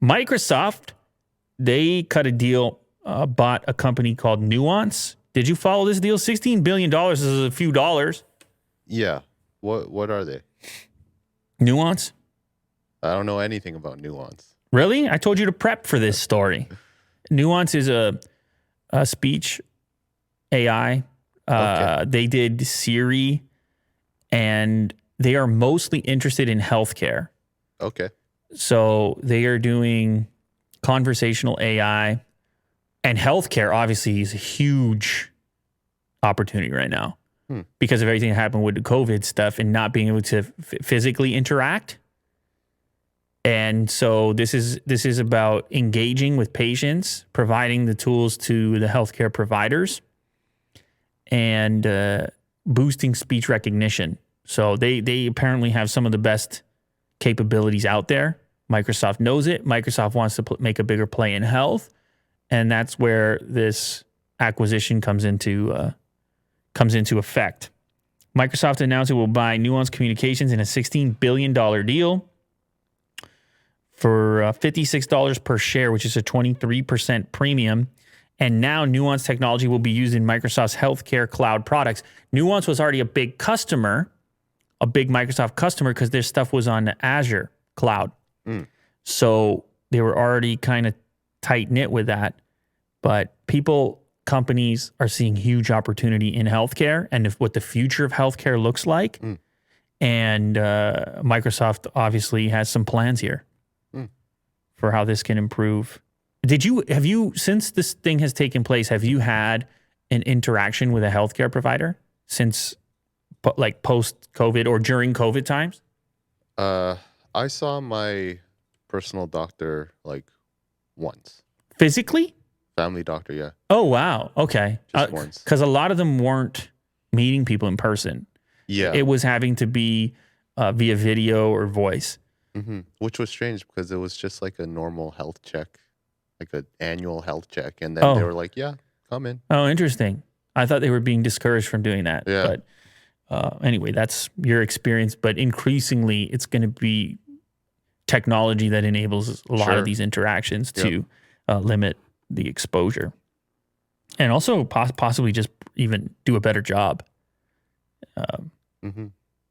Microsoft, they cut a deal, bought a company called Nuance. Did you follow this deal? $16 billion is a few dollars. Yeah. What are they? Nuance? I don't know anything about Nuance. Really? I told you to prep for this story. Nuance is a speech AI. Okay. They did Siri, and they are mostly interested in healthcare. Okay. So they are doing conversational AI, and healthcare obviously is a huge opportunity right now because of everything that happened with the COVID stuff and not being able to physically interact. And so this is about engaging with patients, providing the tools to the healthcare providers, and boosting speech recognition. So they apparently have some of the best capabilities out there. Microsoft knows it. Microsoft wants to make a bigger play in health, and that's where this acquisition comes into effect. Microsoft announced it will buy Nuance Communications in a $16 billion deal for $56 per share, which is a 23% premium. And now Nuance technology will be used in Microsoft's healthcare cloud products. Nuance was already a big customer, a big Microsoft customer, because their stuff was on the Azure cloud. So they were already kind of tight-knit with that. But companies are seeing huge opportunity in healthcare and what the future of healthcare looks like. And Microsoft obviously has some plans here for how this can improve. Have you, since this thing has taken place, have you had an interaction with a healthcare provider since like post-COVID or during COVID times? I saw my personal doctor like once. Physically? Family doctor, yeah. Oh, wow. Okay. Just once. Because a lot of them weren't meeting people in person. Yeah. It was having to be via video or voice. Which was strange because it was just like a normal health check, like an annual health check. And then they were like, yeah, come in. Oh, interesting. I thought they were being discouraged from doing that. Yeah. But anyway, that's your experience. But increasingly, it's going to be technology that enables a lot of these interactions to limit the exposure. And also possibly just even do a better job.